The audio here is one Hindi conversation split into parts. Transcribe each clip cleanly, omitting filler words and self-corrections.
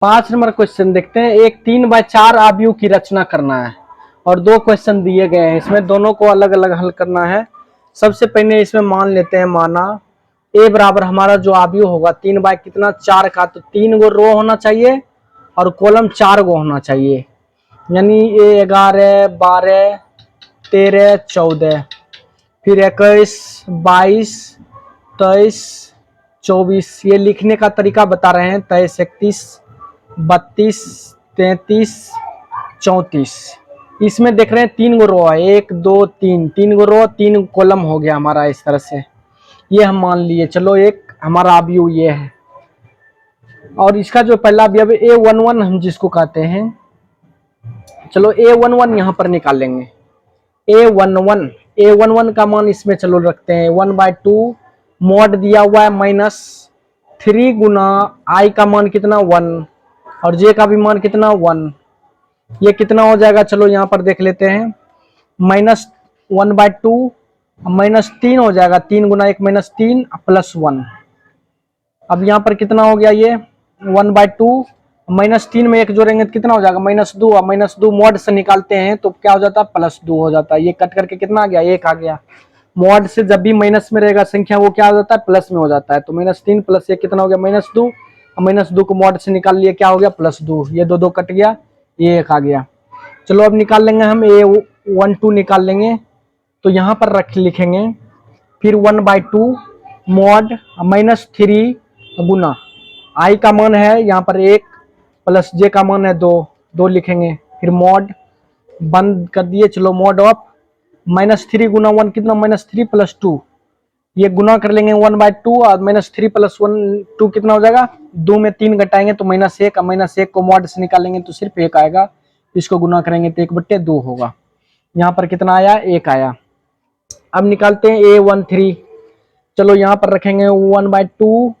5 नंबर क्वेश्चन देखते हैं। एक 3x4 आव्यूह की रचना करना है और 2 क्वेश्चन दिए गए हैं, इसमें दोनों को अलग अलग हल करना है। सबसे पहले इसमें मान लेते हैं, माना ए बराबर हमारा जो आव्यूह होगा 3 बाय कितना 4 का, तो 3 गो रो होना चाहिए और कॉलम 4 गो होना चाहिए, यानी ए 11 12 13 14 फिर 21 22 23 24। ये लिखने का तरीका बता रहे हैं, 23 31 32 33 34। इसमें देख रहे हैं 3 गो रो है, 1 2 3, 3 गो रो 3 कॉलम हो गया हमारा इस तरह से। ये हम मान लिए, चलो एक हमारा आव्यूह ये है। और इसका जो पहला अवयव A11 हम जिसको कहते हैं, चलो A11 यहाँ पर निकाल लेंगे। A11 का मान इसमें चलो रखते हैं 1/2 मॉड दिया हुआ है -3 गुना I का मान कितना 1 और J का भी मान कितना 1। ये कितना हो जाएगा, चलो यहाँ पर देख लेते हैं, -1/2 -3 हो जाएगा, 3 गुना 1 -3 +1। अब यहाँ पर कितना हो गया, ये 1/2 -3 में 1 जोड़ेंगे तो कितना हो जाएगा -2, और -2 मॉड से निकालते हैं तो क्या हो जाता है +2 हो जाता है। ये कट करके कितना आ गया, 1 आ गया। मॉड से जब भी माइनस में रहेगा संख्या वो क्या हो जाता है प्लस में हो जाता है, तो -3 + 1 कितना हो गया -2, और -2 को मॉड से निकाल लिए क्या हो गया +2। ये दो कट गया, ये 1 आ गया। चलो अब निकाल लेंगे हम A12 निकाल लेंगे, तो यहाँ पर लिखेंगे फिर 1/2 मॉड -3 गुना I का मान है यहाँ पर 1 प्लस J का मान है 2, 2 लिखेंगे, फिर मॉड बंद कर दिए। चलो मॉड ऑफ -3 गुना 1 कितना -3 + 2, ये गुना कर लेंगे 1/2 और -3 + 1 2 कितना हो जाएगा, 2 में 3 घटाएंगे तो -1, और -1 को मॉड से निकालेंगे तो सिर्फ 1 आएगा, इसको गुना करेंगे तो 1/2 होगा। यहाँ पर कितना आया 1 आया। अब निकालते हैं A13, चलो यहाँ पर रखेंगे 1/2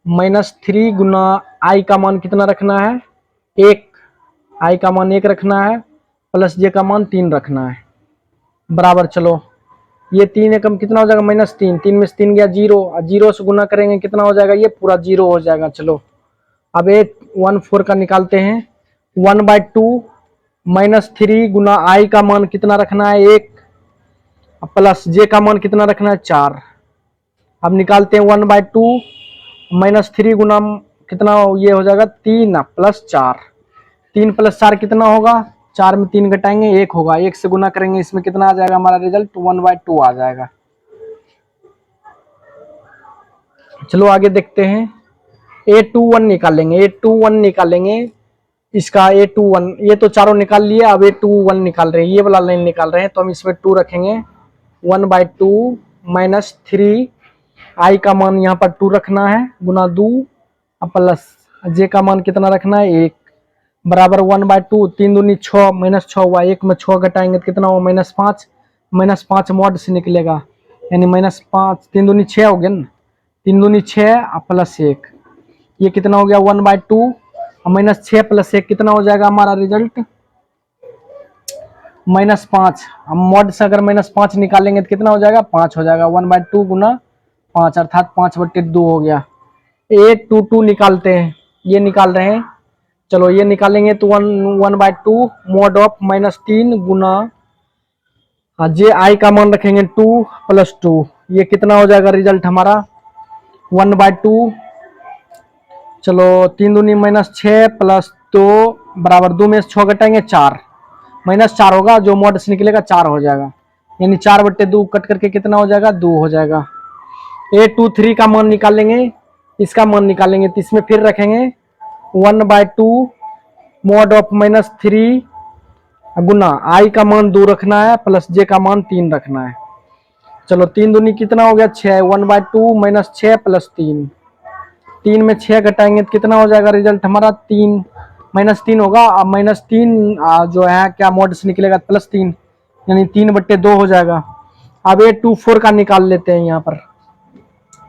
-3 गुना I का मान कितना रखना है 1, I का मान 1 रखना है, प्लस J का मान 3 रखना है, बराबर। चलो ये 3 एकम कितना हो जाएगा -3, 3 में से 3 गया 0, और 0 से गुना करेंगे कितना हो जाएगा, ये पूरा 0 हो जाएगा। चलो अब 14 का निकालते हैं, 1/2 -3 गुना I का मान कितना रखना है 1, प्लस J का मान कितना रखना है 4। अब निकालते हैं 1/2 -3 गुना कितना, ये हो जाएगा 3 + 4, 3 + 4 कितना होगा, 4 में 3 घटाएंगे 1 होगा, 1 से गुना करेंगे इसमें कितना आ जाएगा हमारा रिजल्ट 1/2 आ जाएगा। चलो आगे देखते हैं, A21 निकालेंगे, A21 निकालेंगे, इसका A21 ये तो चारों निकाल लिए, अब A21 निकाल रहे हैं, ये वाला लाइन निकाल रहे हैं, तो हम इसमें 2 रखेंगे, 1/2 -3 I का मान यहाँ पर 2 रखना है गुना 2, प्लस J का मान कितना रखना है 1, बराबर 1/2, 3 दूनी 6 -6 हुआ, 1 में 6 घटाएंगे तो कितना हुआ -5, -5 मॉड से निकलेगा, यानी -5, 3 दूनी 6 हो गया ना, 3 दूनी 6 प्लस 1, ये कितना हो गया 1/2, -6 + 1 कितना हो जाएगा हमारा रिजल्ट -5। हम मॉड से अगर -5 निकालेंगे तो कितना हो जाएगा 5 हो जाएगा, 1/2 गुना 5 अर्थात 5/2 हो गया। A22 निकालते हैं, ये निकाल रहे हैं, चलो ये निकालेंगे तो 1/2 mod of -3 Guna J I का मान रखेंगे 2 + 2, ये कितना हो जाएगा रिजल्ट हमारा 1/2। चलो 3 दूनी -6 + 2 बराबर 2 में से 6 घटाएंगे 4, -4 होगा, जो मॉड से निकलेगा 4 हो जाएगा, यानी 4/2 कट करके कितना हो जाएगा 2 हो जाएगा। A23 का मान निकालेंगे, इसका मान निकालेंगे तो इसमें फिर रखेंगे 1/2 मॉड ऑफ -3 गुना I का मान 2 रखना है, प्लस J का मान 3 रखना है। चलो 3 दूनी कितना हो गया 6, 1/2 -6 + 3, 3 में 6 घटाएंगे तो कितना हो जाएगा रिजल्ट हमारा 3, -3 होगा, अब -3 जो है क्या मॉड से निकलेगा +3, यानी 3/2 हो जाएगा। अब A24 का निकाल लेते हैं, यहाँ पर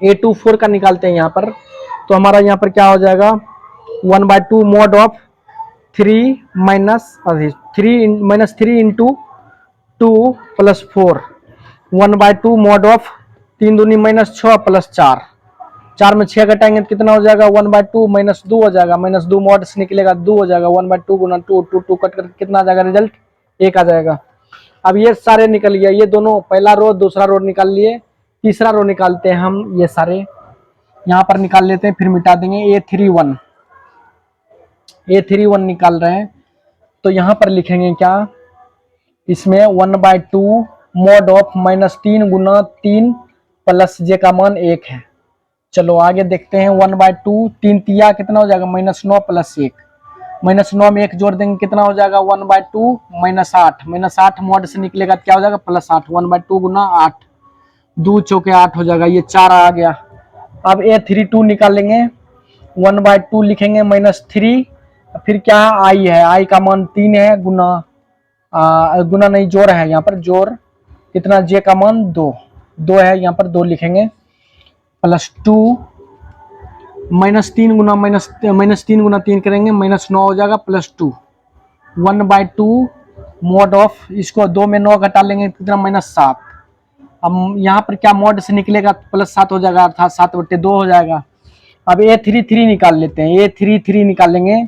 A24 का निकालते हैं यहाँ पर, तो हमारा यहाँ पर क्या हो जाएगा 1/2 mod of 3 into 2 + 4, 1/2 mod of 3 दूनी -6 + 4, 4 में 6 घटाएंगे तो कितना हो जाएगा 1/2 -2 हो जाएगा, -2 मॉड से निकलेगा 2 हो जाएगा, 1/2 गुना 2, 2 कट करके कितना आ जाएगा रिजल्ट 1 आ जाएगा। अब ये सारे निकल गया, ये दोनों पहला रो दूसरा रो निकाल लिए, तीसरा रो निकालते हैं हम, ये सारे यहाँ पर निकाल लेते हैं फिर मिटा देंगे। A31 निकाल रहे हैं तो यहाँ पर लिखेंगे क्या, इसमें 1/2 मॉड ऑफ -3 गुना 3 प्लस जे का मान 1 है। चलो आगे देखते हैं 1/2 3 तिया कितना हो जाएगा -9 प्लस 1, -9 में 1 जोड़ देंगे कितना हो जाएगा 1/2 -8, -8 मॉड से निकलेगा क्या हो जाएगा +8, 1/2 गुना 8, 2 चौके 8 हो जाएगा, ये 4 आ गया। अब A32 निकालेंगे, 1/2 लिखेंगे -3, फिर क्या आई है, आई का मान 3 है गुना गुना नहीं जोड़ है यहाँ पर, जोड़ कितना जे का मान 2 है यहाँ पर 2 लिखेंगे, +2 -3 गुना 3 करेंगे -9 हो जाएगा +2, 1/2 मॉड ऑफ, इसको 2 में 9 घटा लेंगे कितना -7। अब यहाँ पर क्या मॉड से निकलेगा +7 हो जाएगा, अर्थात 7/2 हो जाएगा। अब A33 निकाल लेते हैं, A33 निकालेंगे,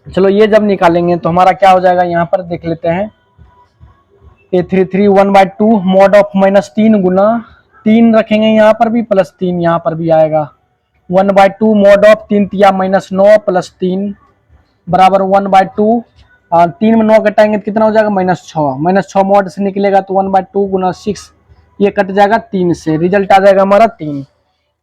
चलो ये जब निकालेंगे तो हमारा क्या हो जाएगा यहाँ पर देख लेते हैं। A33 1/2 मॉड ऑफ -3 गुना 3 रखेंगे यहाँ पर भी +3 यहाँ पर भी आएगा, 1/2 मॉड ऑफ 3 तिया -9 +3 बराबर 1/2, 3 में 9 घटाएंगे तो कितना हो जाएगा -6 मॉड से निकलेगा तो 1/2 गुना 6, ये कट जाएगा 3 से, रिजल्ट आ जाएगा हमारा 3।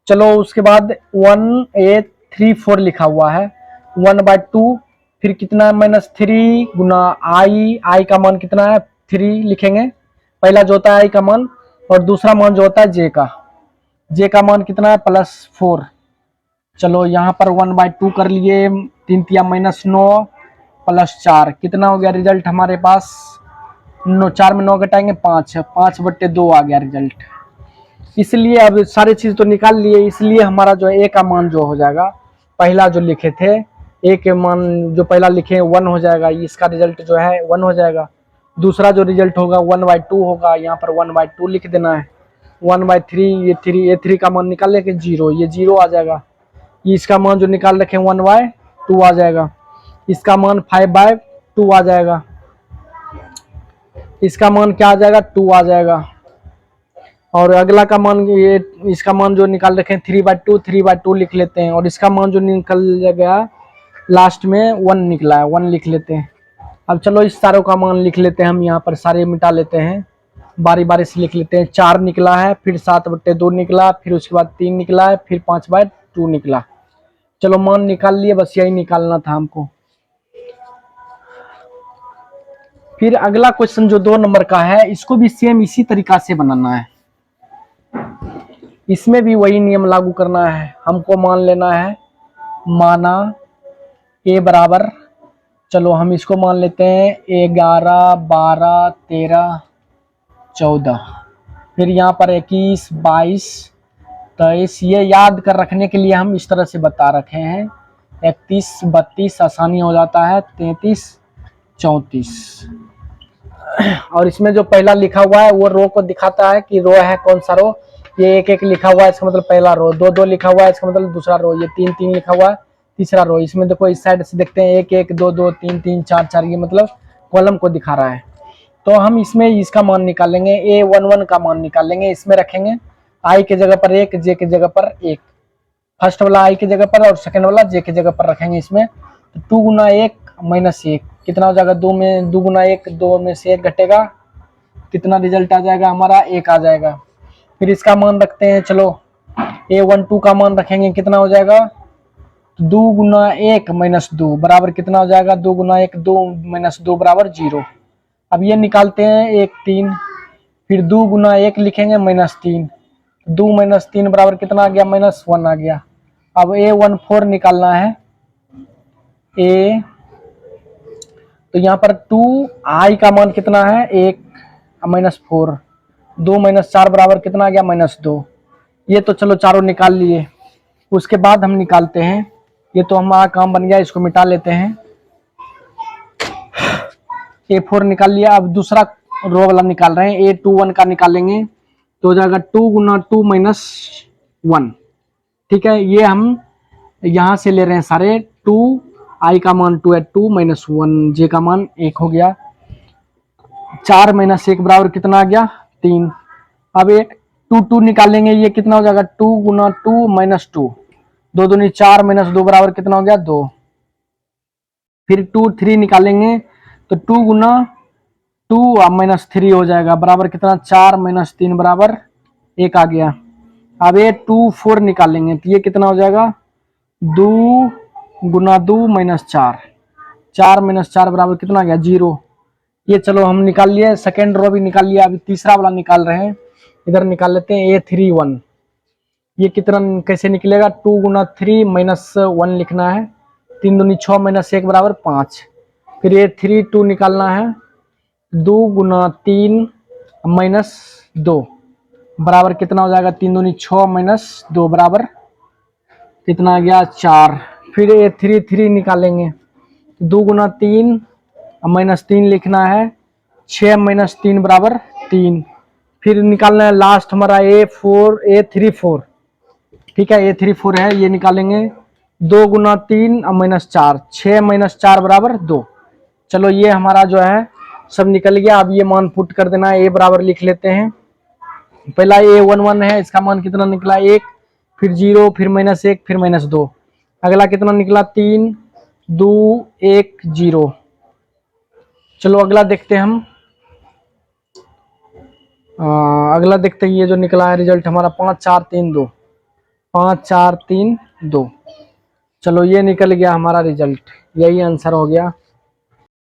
चलो उसके बाद 1A34 लिखा हुआ है, 1/2 फिर कितना -3 गुना आई का मान कितना है 3 लिखेंगे, पहला जो होता है आई का मान और दूसरा मान जो होता है जे का मान कितना है +4। चलो यहाँ पर 1/2 कर लिए, 3 तिया -9 +4 कितना हो गया रिजल्ट हमारे पास 9, 4 में 9 घटाएंगे 5/2 आ गया रिजल्ट। इसलिए अब सारी चीज तो निकाल लिए, इसलिए हमारा जो ए का मान जो हो जाएगा, पहला जो लिखे थे ए के मान जो पहला लिखे 1 हो जाएगा, इसका रिजल्ट जो है 1 हो जाएगा। दूसरा जो रिजल्ट होगा 1/2 होगा, यहाँ पर 1/2 लिख देना है, 1/3 ये 3 का मान निकाल लेके 0, ये 0 आ जाएगा। इसका मान जो निकाल रखे 1/2 आ जाएगा, इसका मान 5/2 आ जाएगा, इसका मान क्या आ जाएगा 2 आ जाएगा। और अगला का मान ये इसका मान जो निकाल रखे 3/2 लिख लेते हैं, और इसका मान जो निकल गया लास्ट में 1 निकला है 1 लिख लेते हैं। अब चलो इस सारों का मान लिख लेते हैं, हम यहाँ पर सारे मिटा लेते हैं, बारी बारी से लिख लेते हैं। 4 निकला है, फिर 7/2 निकला, फिर उसके बाद 3 निकला है, फिर 5/2 निकला। चलो मान निकाल लिए, बस यही निकालना था हमको। फिर अगला क्वेश्चन जो 2 नंबर का है, इसको भी सेम इसी तरीका से बनाना है, इसमें भी वही नियम लागू करना है। हमको मान लेना है, माना ए बराबर, चलो हम इसको मान लेते हैं 11 12 13 14, फिर यहाँ पर 21 22 23, ये याद कर रखने के लिए हम इस तरह से बता रखे हैं, 31 32 आसानी हो जाता है, 33 34। और इसमें जो पहला लिखा हुआ है वो रो को दिखाता है कि रो है कौन सा रो, ये 1 लिखा हुआ है इसका मतलब पहला रो, 2 लिखा हुआ है इसका मतलब दूसरा रो, ये 3 लिखा हुआ है तीसरा रो। इसमें देखो इस साइड से देखते हैं 1 2 2 3 4 ये मतलब कॉलम को दिखा रहा है। तो हम इसमें इसका मान निकालेंगे, A11 का मान निकालेंगे, इसमें रखेंगे आई के जगह पर 1, जे के जगह पर 1, फर्स्ट वाला आई की जगह पर और सेकंड वाला जे की जगह पर रखेंगे। इसमें तो 2 गुना 1 -1 कितना हो जाएगा, 2 में 2 गुना 1 2 में से 1 घटेगा, कितना रिजल्ट आ जाएगा हमारा 1 आ जाएगा। फिर इसका मान रखते हैं, चलो A12 का मान रखेंगे, कितना हो जाएगा 2 गुना 1 -2 बराबर कितना हो जाएगा 2 गुना 1 2 -2 बराबर 0। अब ये निकालते हैं 1 3, फिर 2 गुना 1 लिखेंगे -3, 2 -3 बराबर कितना आ गया -1 आ गया। अब A14 निकालना है, ए तो यहाँ पर 2 आई का मान कितना है 1 -4, 2 -4 बराबर कितना आ गया -2। ये तो चलो चारों निकाल लिए। उसके बाद हम निकालते हैं, ये तो हमारा काम बन गया, इसको मिटा लेते हैं। A4 निकाल लिया, अब दूसरा रो वाला निकाल रहे हैं, A21 का निकालेंगे तो हो जाएगा 2 गुना 2 1। ठीक है, ये हम यहाँ से ले रहे हैं सारे। 2 आई का मान 2 है, 2 माइनस 1 जे का मान 1 हो गया। 4 माइनस 1 बराबर कितना आ गया 3। अब ये 2 निकालेंगे, ये कितना हो जाएगा 2 गुना 2 माइनस 2, 2 दूनी 4 माइनस 2 बराबर कितना हो गया 2। फिर 2 3 निकालेंगे तो 2 गुना 2 माइनस 3 हो जाएगा, बराबर कितना 4 माइनस 3 बराबर 1 आ गया। अब ये 2 4 निकालेंगे तो ये कितना हो जाएगा 2 गुना 2 माइनस 4, 4 माइनस 4 बराबर कितना आ गया 0। ये चलो हम निकाल लिए, सेकेंड रो भी निकाल लिया। अभी तीसरा वाला निकाल रहे हैं, इधर निकाल लेते हैं A31। ये कितना कैसे निकलेगा 2 गुना 3 माइनस 1 लिखना है, 3 दूनी 6 माइनस 1 बराबर 5। फिर ये 3 2 निकालना है, 2 गुना 3 माइनस 2 बराबर कितना हो जाएगा 3 दूनी 6 माइनस 2 बराबर कितना आ गया 4। फिर ये 3 3 निकालेंगे, 2 गुना 3 माइनस 3 लिखना है, 6 माइनस 3 बराबर 3। फिर निकालना है लास्ट हमारा A34। ठीक है, A34 है, ये निकालेंगे 2 गुना 3 माइनस 4, 6 माइनस 4 बराबर 2। चलो ये हमारा जो है सब निकल गया। अब ये मान पुट कर देना है, A बराबर लिख लेते हैं। पहला A11 है, इसका मान कितना निकला 1, फिर 0, फिर माइनस 1, फिर माइनस 2। अगला कितना निकला 3 2 1 0। चलो अगला देखते हैं हम। अगला देखते हैं, ये जो निकला है रिजल्ट हमारा 5 4 3 2, 5 4 3 2। चलो ये निकल गया हमारा रिजल्ट, यही आंसर हो गया।